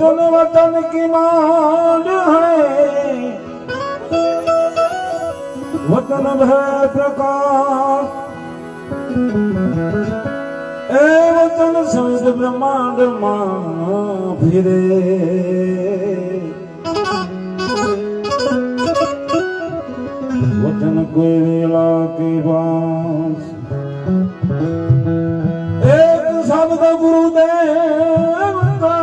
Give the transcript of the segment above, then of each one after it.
वतन वतन की मांग है, वतन भय प्रकाश, ए वतन समझ ब्रह्मांड मां फिरे। वतन कोई वेला की बांस, एक शब्द गुरुदेव का,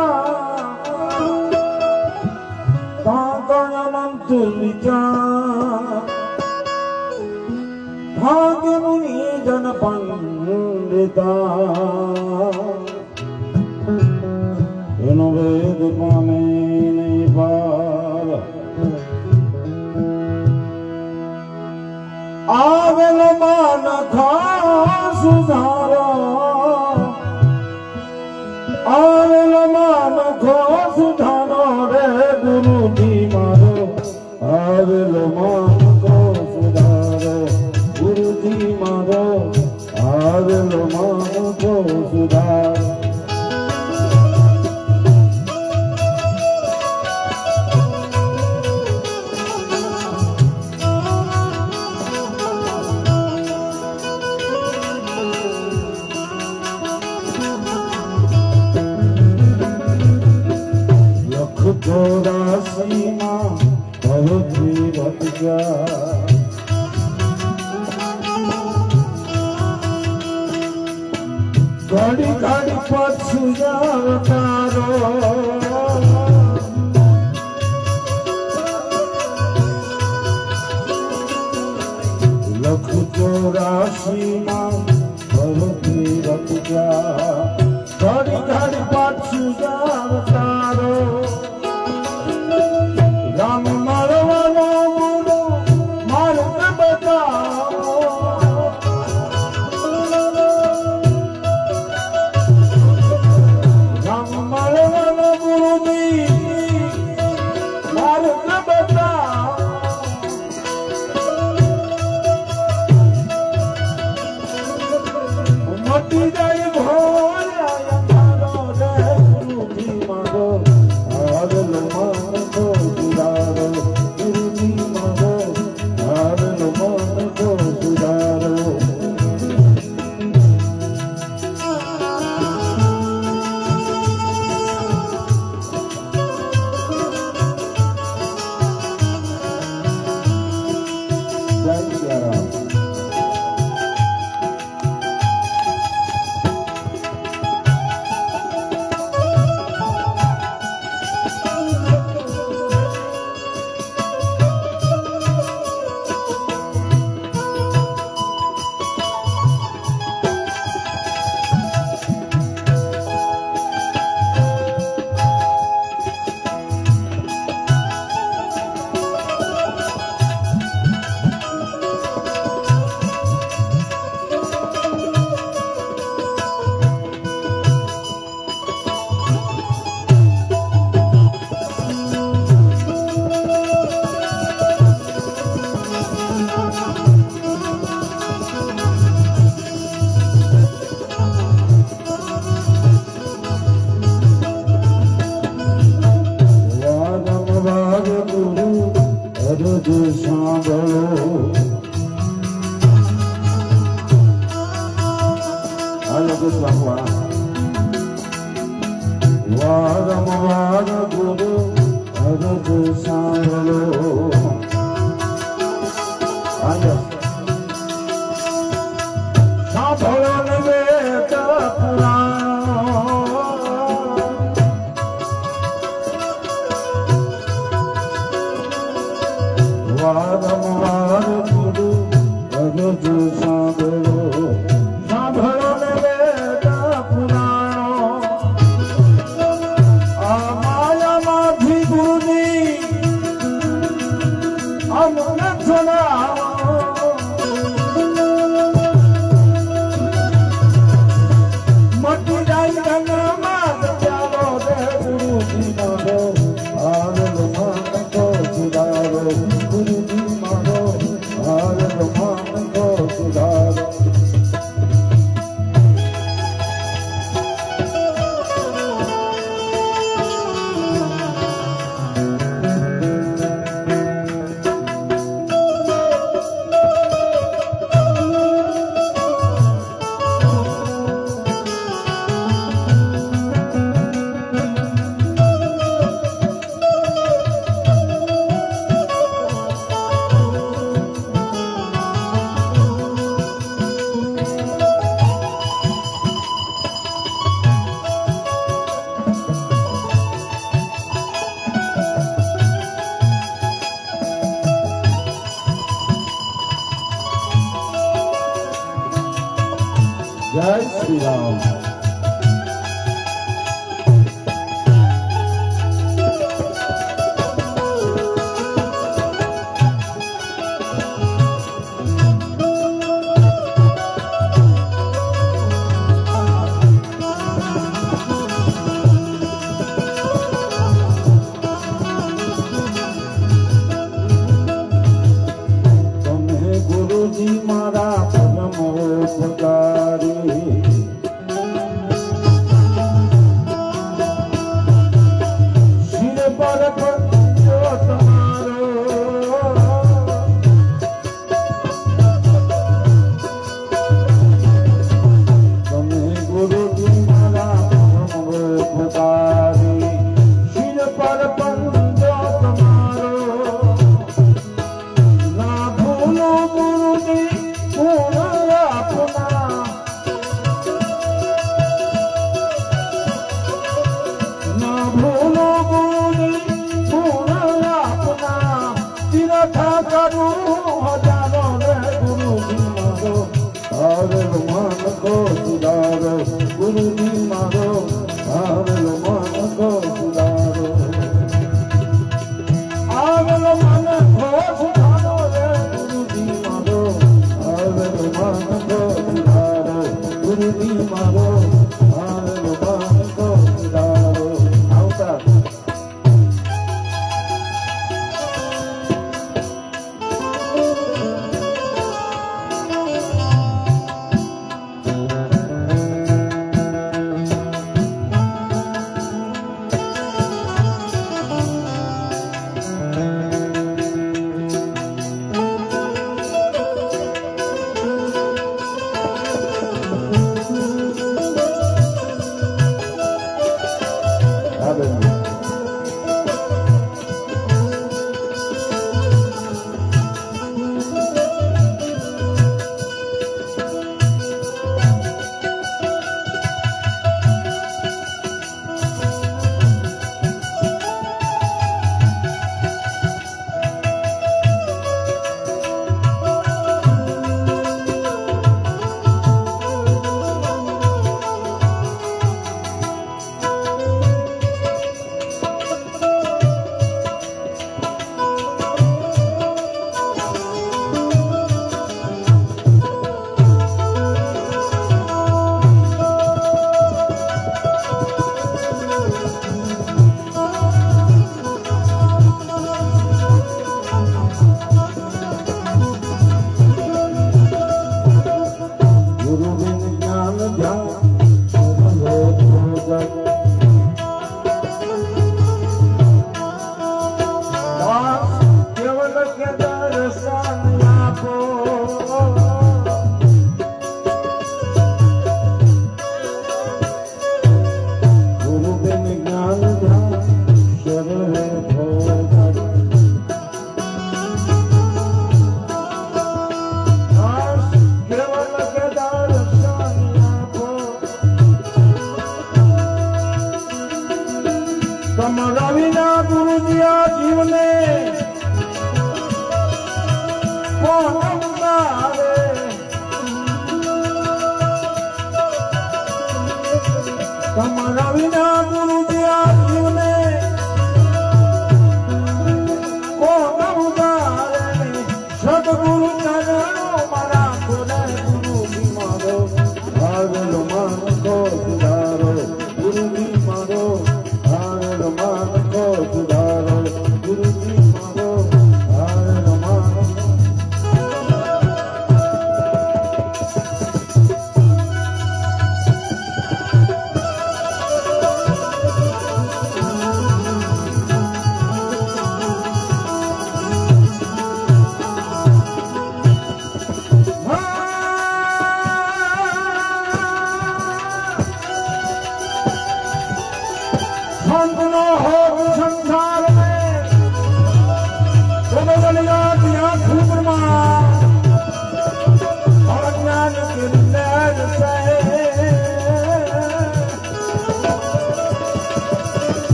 ताका अनंत विचार, भाग्य मुनि जन पंडिता, इन वेद पाने नहीं पार। आवेल मान खा सुधारो, आवेल मान खो सुधारो रे गुरु जी मारो, आवेल मान खो सुधारो गुरु जी मारो, आवेल मान खो सुधारो। चौरासी मां भवती रत जा, घड़ी घड़ी पछु अवतारो, लख 84 मां भवती रत जा, घड़ी घड़ी पछु अवतारो। राम मारवानो मोनो मार्ग बताओ, राम मारवानो गुरु जी मार्ग बताओ। मटी जाए भोला अंधारो रे गुरु जी मारो, आगल मान को सुधारो गुरु जी मारो, आगल मान को सुधारो। जय सिया राम। સાંભળો હાલો ભગવાન વારંવાર ગુરુ અરજ સાંભળો હાલો સાંભળો ને વેદ પુરાણો વારંવાર ગુરુ અરજ સાંભળો સાંભળો ને વેદ પુરાણો આ માયામાંથી ગુરુની શ્રી રામ.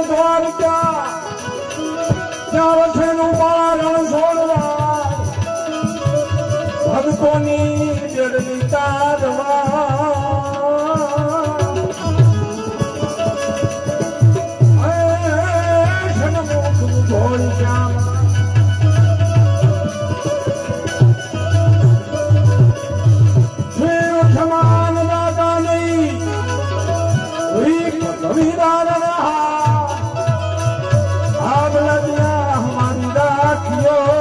દ્વારકા ત્યાં વસેલું મારણ છોડવા ભક્તોની જડની તારવા ભોળ શ્યામ સમાન દાદા નહીં કવિરાર આગ લગ્યા હમારી રાખિયો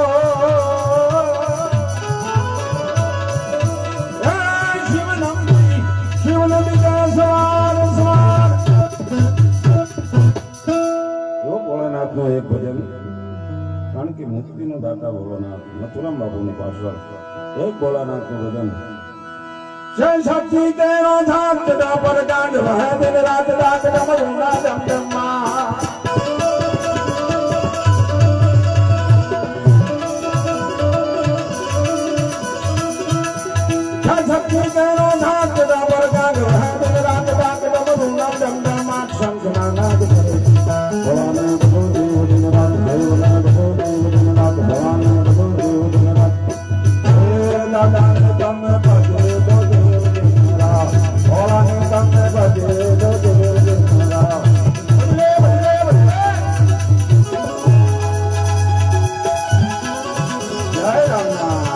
શિવનંદી કા સવાર સવાર જો ભોળાનાથનો એક ભજન કારણ કે મુક્તિનો દાતા ભોળાનાથ મથુરામ બાપુની પાછળ એક ભોળાનાથનું ભજન જય શક્તિ તેરો ધાક તા પર કાંડ વહે દિન રાત રાત ડમરુના ડમડમા જય શક્તિ તેરો ધાક તા પર કાંડ વહે દિન રાત રાત ડમરુના ડમડમા શંખના નાદ કરે ભોળાને ભજો દેવ દિન રાત ભોળાને ભજો દેવ દિન રાત ભોળાને ભજો દેવ દિન રાત હે દાદા ને તમે ભજો ભોળાને તમને ભજે દો દેવ દેવરા ભલે ભલે ભલે જય રામનાથ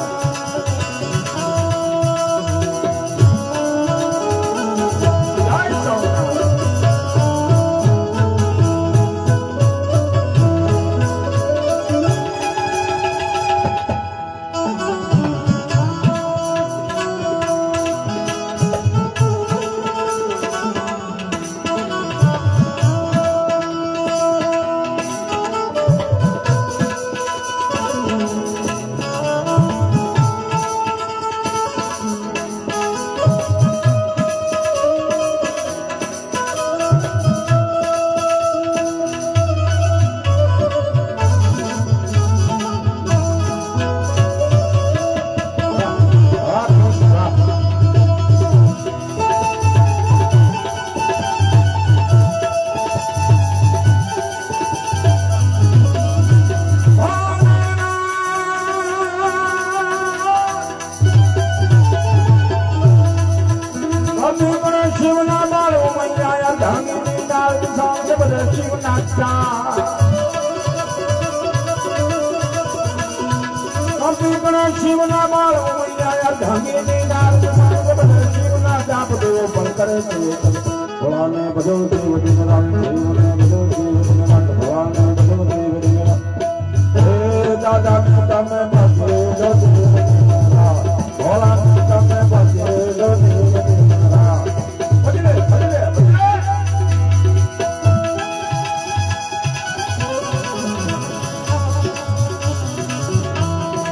જય સોમનાથ શિવના બાળો મૈયા ધાંગી ડાળ સાંજ બધ શિવના ચા શિવના બાળો મૈયા ધાંગી ડાળ સાંજ બધ શિવના જાપ દેવો પણ કરે છે ભોળાને ભજો દેવ દિન રાત દેવને ભજો દેવ દિન રાત ભોળાને ભજો દેવ દિન રાત હે દાદા તમે ભજો દેવ દિન રાત ભોળાને તમે ભજો દેવ દિન રાત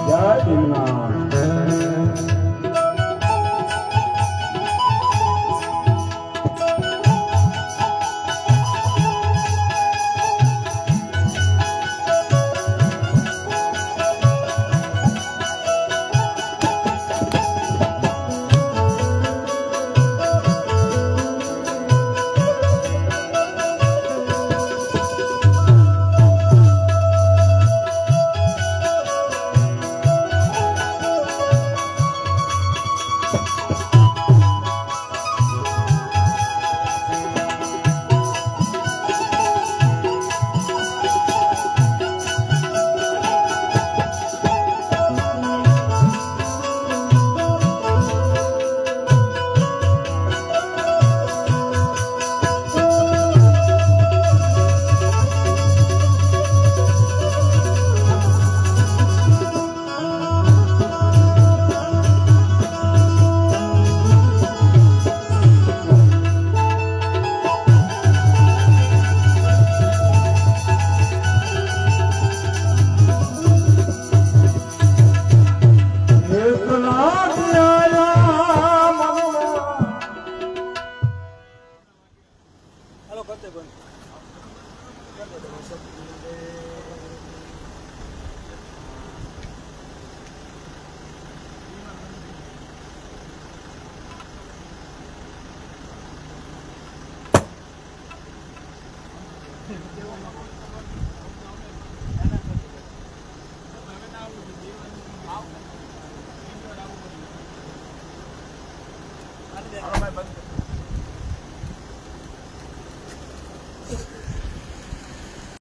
જય ભીમનાથ